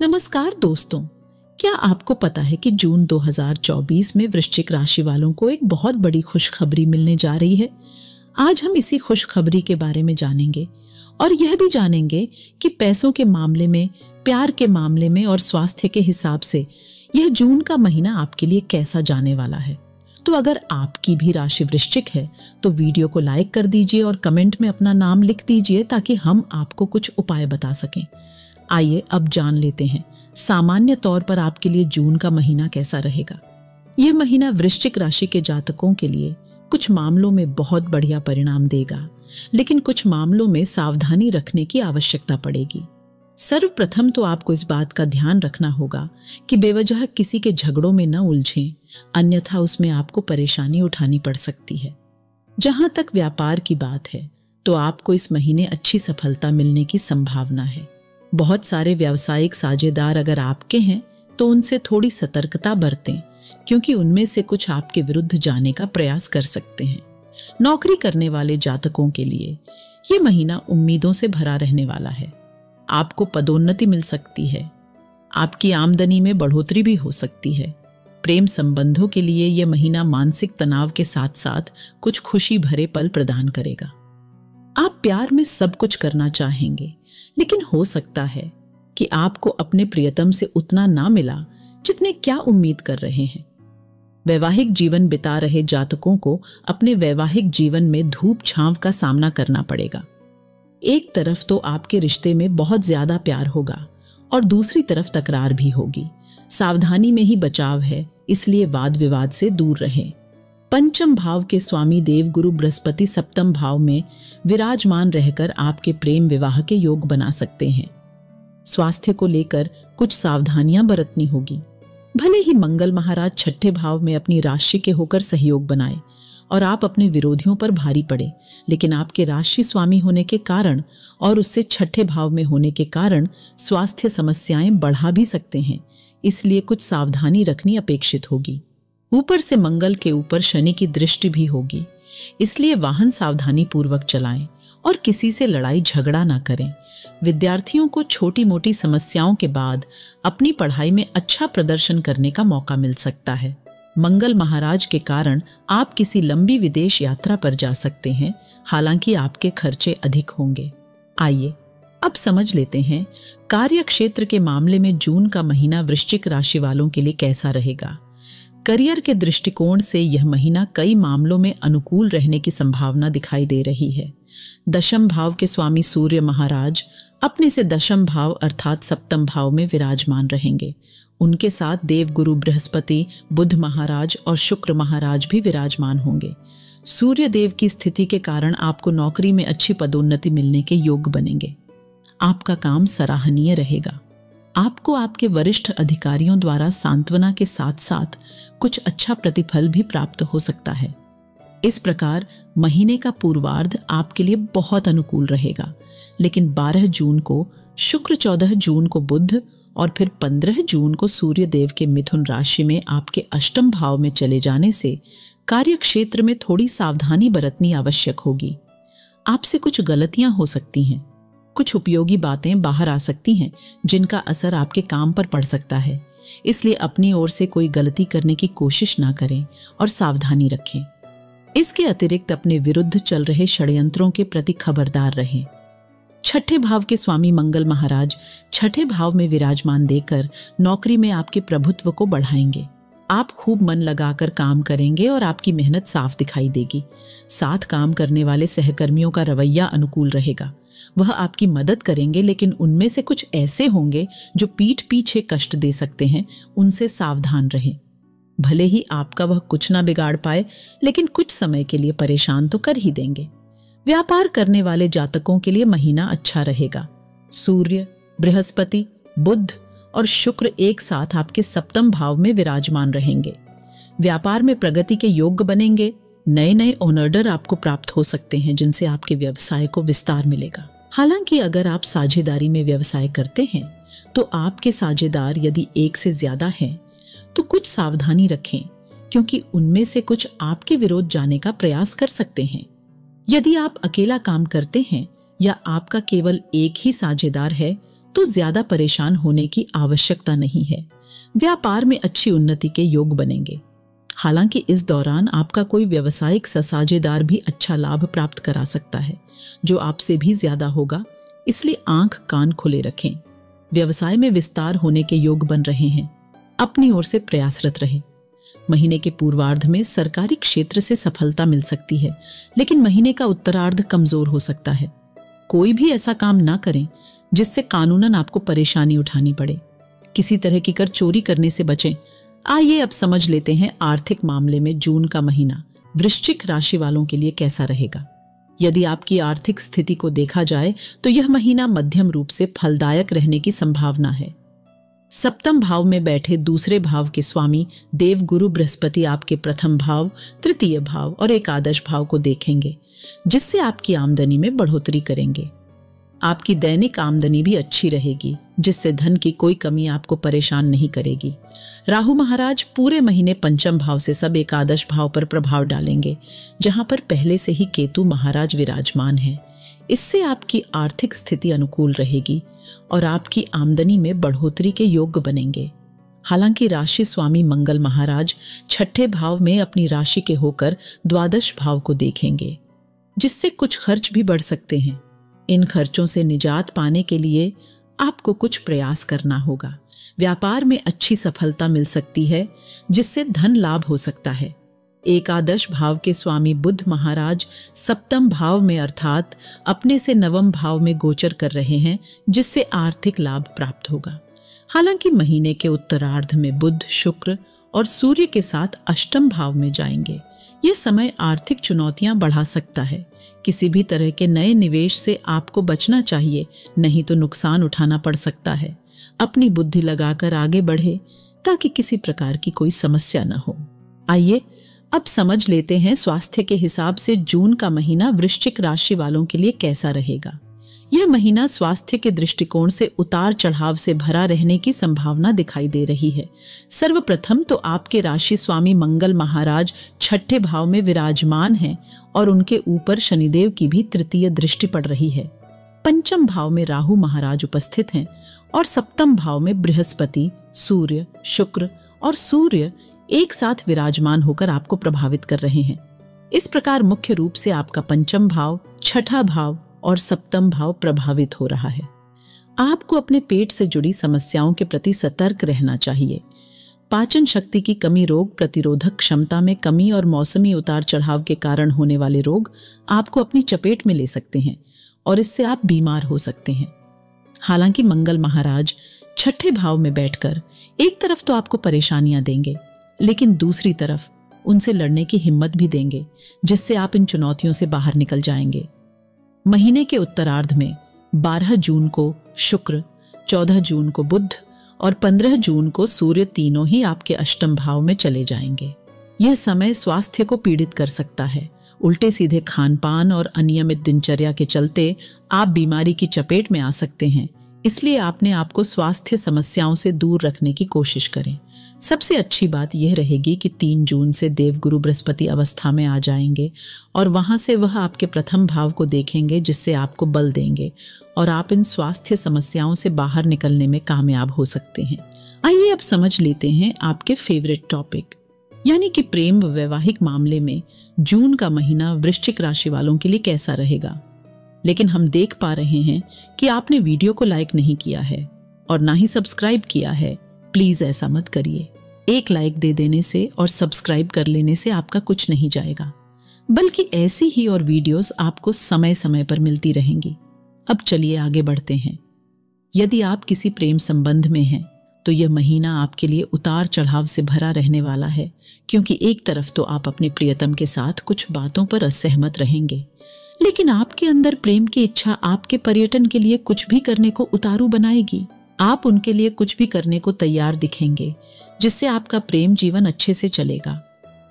नमस्कार दोस्तों, क्या आपको पता है कि जून 2024 में वृश्चिक राशि वालों को एक बहुत बड़ी खुशखबरी मिलने जा रही है। आज हम इसी खुशखबरी के बारे में जानेंगे और यह भी जानेंगे कि पैसों के मामले में, प्यार के मामले में और स्वास्थ्य के हिसाब से यह जून का महीना आपके लिए कैसा जाने वाला है। तो अगर आपकी भी राशि वृश्चिक है तो वीडियो को लाइक कर दीजिए और कमेंट में अपना नाम लिख दीजिए ताकि हम आपको कुछ उपाय बता सकें। आइए अब जान लेते हैं सामान्य तौर पर आपके लिए जून का महीना कैसा रहेगा। यह महीना वृश्चिक राशि के जातकों के लिए कुछ मामलों में बहुत बढ़िया परिणाम देगा, लेकिन कुछ मामलों में सावधानी रखने की आवश्यकता पड़ेगी। सर्वप्रथम तो आपको इस बात का ध्यान रखना होगा कि बेवजह किसी के झगड़ों में न उलझें, अन्यथा उसमें आपको परेशानी उठानी पड़ सकती है। जहां तक व्यापार की बात है तो आपको इस महीने अच्छी सफलता मिलने की संभावना है। बहुत सारे व्यावसायिक साझेदार अगर आपके हैं तो उनसे थोड़ी सतर्कता बरतें, क्योंकि उनमें से कुछ आपके विरुद्ध जाने का प्रयास कर सकते हैं। नौकरी करने वाले जातकों के लिए ये महीना उम्मीदों से भरा रहने वाला है। आपको पदोन्नति मिल सकती है, आपकी आमदनी में बढ़ोतरी भी हो सकती है। प्रेम संबंधों के लिए यह महीना मानसिक तनाव के साथ साथ कुछ खुशी भरे पल प्रदान करेगा। आप प्यार में सब कुछ करना चाहेंगे, लेकिन हो सकता है कि आपको अपने प्रियतम से उतना ना मिला जितने क्या उम्मीद कर रहे हैं। वैवाहिक जीवन बिता रहे जातकों को अपने वैवाहिक जीवन में धूप छांव का सामना करना पड़ेगा। एक तरफ तो आपके रिश्ते में बहुत ज्यादा प्यार होगा और दूसरी तरफ तकरार भी होगी। सावधानी में ही बचाव है, इसलिए वाद विवाद से दूर रहें। पंचम भाव के स्वामी देव गुरु बृहस्पति सप्तम भाव में विराजमान रहकर आपके प्रेम विवाह के योग बना सकते हैं। स्वास्थ्य को लेकर कुछ सावधानियां बरतनी होगी। भले ही मंगल महाराज छठे भाव में अपनी राशि के होकर सहयोग बनाए और आप अपने विरोधियों पर भारी पड़े, लेकिन आपके राशि स्वामी होने के कारण और उससे छठे भाव में होने के कारण स्वास्थ्य समस्याएं बढ़ा भी सकते हैं, इसलिए कुछ सावधानी रखनी अपेक्षित होगी। ऊपर से मंगल के ऊपर शनि की दृष्टि भी होगी, इसलिए वाहन सावधानी पूर्वक चलाएं और किसी से लड़ाई झगड़ा ना करें। विद्यार्थियों को छोटी मोटी समस्याओं के बाद अपनी पढ़ाई में अच्छा प्रदर्शन करने का मौका मिल सकता है। मंगल महाराज के कारण आप किसी लंबी विदेश यात्रा पर जा सकते हैं, हालांकि आपके खर्चे अधिक होंगे। आइए अब समझ लेते हैं कार्य क्षेत्र के मामले में जून का महीना वृश्चिक राशि वालों के लिए कैसा रहेगा। करियर के दृष्टिकोण से यह महीना कई मामलों में अनुकूल रहने की संभावना दिखाई दे रही है। दशम भाव के स्वामी सूर्य महाराज अपने से दशम भाव अर्थात सप्तम भाव में विराजमान रहेंगे। उनके साथ देव गुरु बृहस्पति, बुध महाराज और शुक्र महाराज भी विराजमान होंगे। सूर्य देव की स्थिति के कारण आपको नौकरी में अच्छी पदोन्नति मिलने के योग बनेंगे। आपका काम सराहनीय रहेगा। आपको आपके वरिष्ठ अधिकारियों द्वारा सांत्वना के साथ साथ कुछ अच्छा प्रतिफल भी प्राप्त हो सकता है। इस प्रकार महीने का पूर्वार्ध आपके लिए बहुत अनुकूल रहेगा, लेकिन 12 जून को शुक्र, 14 जून को बुध और फिर 15 जून को सूर्य देव के मिथुन राशि में आपके अष्टम भाव में चले जाने से कार्य क्षेत्र में थोड़ी सावधानी बरतनी आवश्यक होगी। आपसे कुछ गलतियां हो सकती हैं, कुछ उपयोगी बातें बाहर आ सकती हैं जिनका असर आपके काम पर पड़ सकता है, इसलिए अपनी ओर से कोई गलती करने की कोशिश ना करें और सावधानी रखें। इसके अतिरिक्त अपने विरुद्ध चल रहे षड्यंत्रों के प्रति खबरदार रहें। छठे भाव के स्वामी मंगल महाराज छठे भाव में विराजमान देकर नौकरी में आपके प्रभुत्व को बढ़ाएंगे। आप खूब मन लगाकर काम करेंगे और आपकी मेहनत साफ दिखाई देगी। साथ काम करने वाले सहकर्मियों का रवैया अनुकूल रहेगा। वह आपकी मदद करेंगे, लेकिन उनमें से कुछ ऐसे होंगे जो पीठ पीछे कष्ट दे सकते हैं, उनसे सावधान रहें। भले ही आपका वह कुछ ना बिगाड़ पाए, लेकिन कुछ समय के लिए परेशान तो कर ही देंगे। व्यापार करने वाले जातकों के लिए महीना अच्छा रहेगा। सूर्य, बृहस्पति, बुध और शुक्र एक साथ आपके सप्तम भाव में विराजमान रहेंगे। व्यापार में प्रगति के योग्य बनेंगे। नए नए ऑर्डर आपको प्राप्त हो सकते हैं, जिनसे आपके व्यवसाय को विस्तार मिलेगा। हालांकि अगर आप साझेदारी में व्यवसाय करते हैं तो आपके साझेदार यदि एक से ज्यादा हैं तो कुछ सावधानी रखें, क्योंकि उनमें से कुछ आपके विरोध जाने का प्रयास कर सकते हैं। यदि आप अकेला काम करते हैं या आपका केवल एक ही साझेदार है तो ज्यादा परेशान होने की आवश्यकता नहीं है। व्यापार में अच्छी उन्नति के योग बनेंगे। हालांकि इस दौरान आपका कोई व्यवसायिक साझेदार भी अच्छा लाभ प्राप्त करा सकता है, जो आपसे भी ज्यादा होगा, इसलिए आंख कान खुले रखें। व्यवसाय में विस्तार होने के योग बन रहे हैं, अपनी ओर से प्रयासरत रहें। महीने के पूर्वार्ध में सरकारी क्षेत्र से सफलता मिल सकती है, लेकिन महीने का उत्तरार्ध कमजोर हो सकता है। कोई भी ऐसा काम ना करें जिससे कानूनन आपको परेशानी उठानी पड़े। किसी तरह की कर चोरी करने से बचें। आइए अब समझ लेते हैं आर्थिक मामले में जून का महीना वृश्चिक राशि वालों के लिए कैसा रहेगा। यदि आपकी आर्थिक स्थिति को देखा जाए तो यह महीना मध्यम रूप से फलदायक रहने की संभावना है। सप्तम भाव में बैठे दूसरे भाव के स्वामी देव गुरु बृहस्पति आपके प्रथम भाव, तृतीय भाव और एकादश भाव को देखेंगे, जिससे आपकी आमदनी में बढ़ोतरी करेंगे। आपकी दैनिक आमदनी भी अच्छी रहेगी, जिससे धन की कोई कमी आपको परेशान नहीं करेगी। राहु महाराज पूरे महीने पंचम भाव से सब एकादश भाव पर प्रभाव डालेंगे, जहां पर पहले से ही केतु महाराज विराजमान है। इससे आपकी आर्थिक स्थिति अनुकूल रहेगी और आपकी आमदनी में बढ़ोतरी के योग बनेंगे। हालांकि राशि स्वामी मंगल महाराज छठे भाव में अपनी राशि के होकर द्वादश भाव को देखेंगे, जिससे कुछ खर्च भी बढ़ सकते हैं। इन खर्चों से निजात पाने के लिए आपको कुछ प्रयास करना होगा। व्यापार में अच्छी सफलता मिल सकती है, जिससे धन लाभ हो सकता है। एकादश भाव के स्वामी बुध महाराज सप्तम भाव में अर्थात अपने से नवम भाव में गोचर कर रहे हैं, जिससे आर्थिक लाभ प्राप्त होगा। हालांकि महीने के उत्तरार्ध में बुध, शुक्र और सूर्य के साथ अष्टम भाव में जाएंगे। यह समय आर्थिक चुनौतियां बढ़ा सकता है। किसी भी तरह के नए निवेश से आपको बचना चाहिए, नहीं तो नुकसान उठाना पड़ सकता है। अपनी बुद्धि लगाकर आगे बढ़े ताकि किसी प्रकार की कोई समस्या न हो। आइए अब समझ लेते हैं स्वास्थ्य के हिसाब से जून का महीना वृश्चिक राशि वालों के लिए कैसा रहेगा। यह महीना स्वास्थ्य के दृष्टिकोण से उतार चढ़ाव से भरा रहने की संभावना दिखाई दे रही है। सर्वप्रथम तो आपके राशि स्वामी मंगल महाराज छठे भाव में विराजमान हैं और उनके ऊपर शनिदेव की भी तृतीय दृष्टि पड़ रही है। पंचम भाव में राहु महाराज उपस्थित हैं और सप्तम भाव में बृहस्पति, सूर्य, शुक्र और सूर्य एक साथ विराजमान होकर आपको प्रभावित कर रहे हैं। इस प्रकार मुख्य रूप से आपका पंचम भाव, छठा भाव और सप्तम भाव प्रभावित हो रहा है। आपको अपने पेट से जुड़ी समस्याओं के प्रति सतर्क रहना चाहिए। पाचन शक्ति की कमी, रोग प्रतिरोधक क्षमता में कमी और मौसमी उतार चढ़ाव के कारण होने वाले रोग आपको अपनी चपेट में ले सकते हैं और इससे आप बीमार हो सकते हैं। हालांकि मंगल महाराज छठे भाव में बैठकर एक तरफ तो आपको परेशानियां देंगे, लेकिन दूसरी तरफ उनसे लड़ने की हिम्मत भी देंगे, जिससे आप इन चुनौतियों से बाहर निकल जाएंगे। महीने के उत्तरार्ध में 12 जून को शुक्र, 14 जून को बुध और 15 जून को सूर्य तीनों ही आपके अष्टम भाव में चले जाएंगे। यह समय स्वास्थ्य को पीड़ित कर सकता है। उल्टे सीधे खान पान और अनियमित दिनचर्या के चलते आप बीमारी की चपेट में आ सकते हैं। इसलिए आपने आपको स्वास्थ्य समस्याओं से दूर रखने की कोशिश करें। सबसे अच्छी बात यह रहेगी कि 3 जून से देवगुरु बृहस्पति अवस्था में आ जाएंगे और वहां से वह आपके प्रथम भाव को देखेंगे, जिससे आपको बल देंगे और आप इन स्वास्थ्य समस्याओं से बाहर निकलने में कामयाब हो सकते हैं। आइए अब समझ लेते हैं आपके फेवरेट टॉपिक, यानी कि प्रेम व वैवाहिक मामले में जून का महीना वृश्चिक राशि वालों के लिए कैसा रहेगा। लेकिन हम देख पा रहे हैं कि आपने वीडियो को लाइक नहीं किया है और ना ही सब्सक्राइब किया है। प्लीज ऐसा मत करिए। एक लाइक दे देने से और सब्सक्राइब कर लेने से आपका कुछ नहीं जाएगा, बल्कि ऐसी ही और वीडियोस आपको समय समय पर मिलती रहेंगी। अब चलिए आगे बढ़ते हैं। यदि आप किसी प्रेम संबंध में हैं तो यह महीना आपके लिए उतार चढ़ाव से भरा रहने वाला है, क्योंकि एक तरफ तो आप अपने प्रियतम के साथ कुछ बातों पर असहमत रहेंगे, लेकिन आपके अंदर प्रेम की इच्छा आपके पर्यटन के लिए कुछ भी करने को उतारू बनाएगी। आप उनके लिए कुछ भी करने को तैयार दिखेंगे, जिससे आपका प्रेम जीवन अच्छे से चलेगा।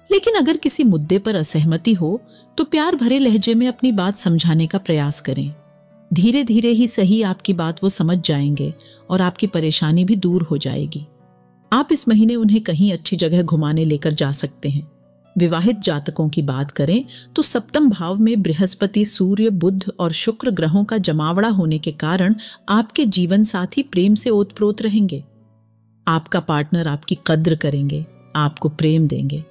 लेकिन अगर किसी मुद्दे पर असहमति हो तो प्यार भरे लहजे में अपनी बात समझाने का प्रयास करें। धीरे धीरे ही सही आपकी बात वो समझ जाएंगे और आपकी परेशानी भी दूर हो जाएगी। आप इस महीने उन्हें कहीं अच्छी जगह घुमाने लेकर जा सकते हैं। विवाहित जातकों की बात करें तो सप्तम भाव में बृहस्पति, सूर्य, बुध और शुक्र ग्रहों का जमावड़ा होने के कारण आपके जीवन साथी प्रेम से ओतप्रोत रहेंगे। आपका पार्टनर आपकी कद्र करेंगे, आपको प्रेम देंगे।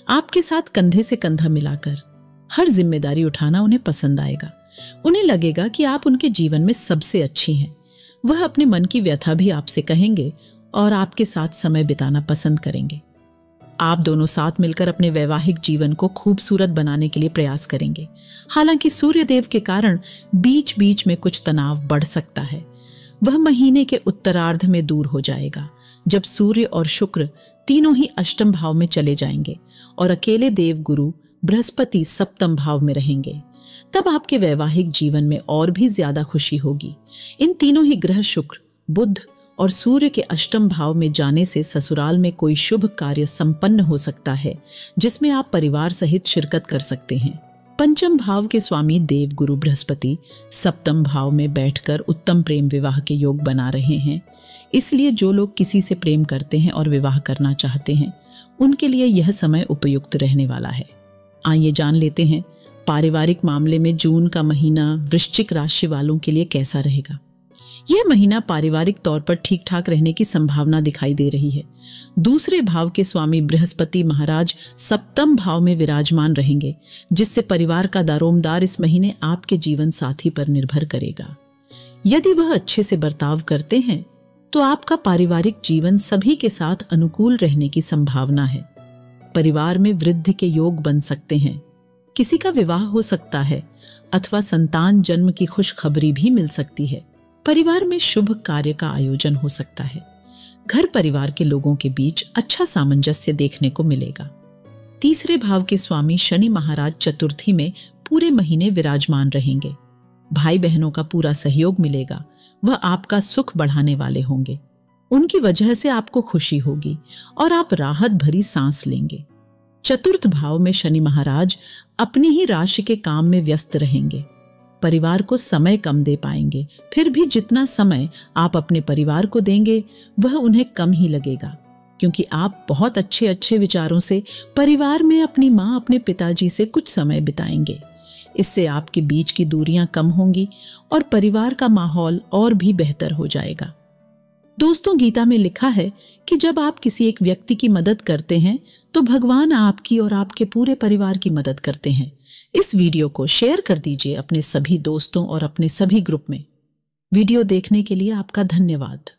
आपके साथ कंधे से कंधा मिलाकर हर जिम्मेदारी उठाना उन्हें पसंद आएगा। उन्हें लगेगा कि आप उनके जीवन में सबसे अच्छी हैं। वह अपने मन की व्यथा भी आपसे कहेंगे और आपके साथ समय बिताना पसंद करेंगे। आप दोनों साथ मिलकर अपने वैवाहिक जीवन को खूबसूरत बनाने के लिए प्रयास करेंगे। हालांकि सूर्य देव के कारण बीच बीच में कुछ तनाव बढ़ सकता है। वह महीने के उत्तरार्ध में दूर हो जाएगा, जब सूर्य और शुक्र तीनों ही अष्टम भाव में चले जाएंगे और अकेले देव गुरु बृहस्पति सप्तम भाव में रहेंगे। तब आपके वैवाहिक जीवन में और भी ज्यादा खुशी होगी। इन तीनों ही ग्रह शुक्र, बुध और सूर्य के अष्टम भाव में जाने से ससुराल में कोई शुभ कार्य संपन्न हो सकता है, जिसमें आप परिवार सहित शिरकत कर सकते हैं। पंचम भाव के स्वामी देव गुरु बृहस्पति सप्तम भाव में बैठकर उत्तम प्रेम विवाह के योग बना रहे हैं। इसलिए जो लोग किसी से प्रेम करते हैं और विवाह करना चाहते हैं, उनके लिए यह समय उपयुक्त रहने वाला है। आइए जान लेते हैं पारिवारिक मामले में जून का महीना वृश्चिक राशि वालों के लिए कैसा रहेगा। यह महीना पारिवारिक तौर पर ठीक ठाक रहने की संभावना दिखाई दे रही है। दूसरे भाव के स्वामी बृहस्पति महाराज सप्तम भाव में विराजमान रहेंगे, जिससे परिवार का दारोमदार इस महीने आपके जीवन साथी पर निर्भर करेगा। यदि वह अच्छे से बर्ताव करते हैं तो आपका पारिवारिक जीवन सभी के साथ अनुकूल रहने की संभावना है। परिवार में वृद्धि के योग बन सकते हैं। किसी का विवाह हो सकता है अथवा संतान जन्म की खुशखबरी भी मिल सकती है। परिवार में शुभ कार्य का आयोजन हो सकता है। घर परिवार के लोगों के बीच अच्छा सामंजस्य देखने को मिलेगा। तीसरे भाव के स्वामी शनि महाराज चतुर्थी में पूरे महीने विराजमान रहेंगे। भाई बहनों का पूरा सहयोग मिलेगा। वह आपका सुख बढ़ाने वाले होंगे। उनकी वजह से आपको खुशी होगी और आप राहत भरी सांस लेंगे। चतुर्थ भाव में शनि महाराज अपनी ही राशि के काम में व्यस्त रहेंगे। परिवार को समय कम दे पाएंगे, फिर भी जितना समय आप अपने परिवार को देंगे वह उन्हें कम ही लगेगा, क्योंकि आप बहुत अच्छे अच्छे विचारों से परिवार में अपनी माँ, अपने पिताजी से कुछ समय बिताएंगे। इससे आपके बीच की दूरियां कम होंगी और परिवार का माहौल और भी बेहतर हो जाएगा। दोस्तों, गीता में लिखा है कि जब आप किसी एक व्यक्ति की मदद करते हैं तो भगवान आपकी और आपके पूरे परिवार की मदद करते हैं। इस वीडियो को शेयर कर दीजिए अपने सभी दोस्तों और अपने सभी ग्रुप में। वीडियो देखने के लिए आपका धन्यवाद।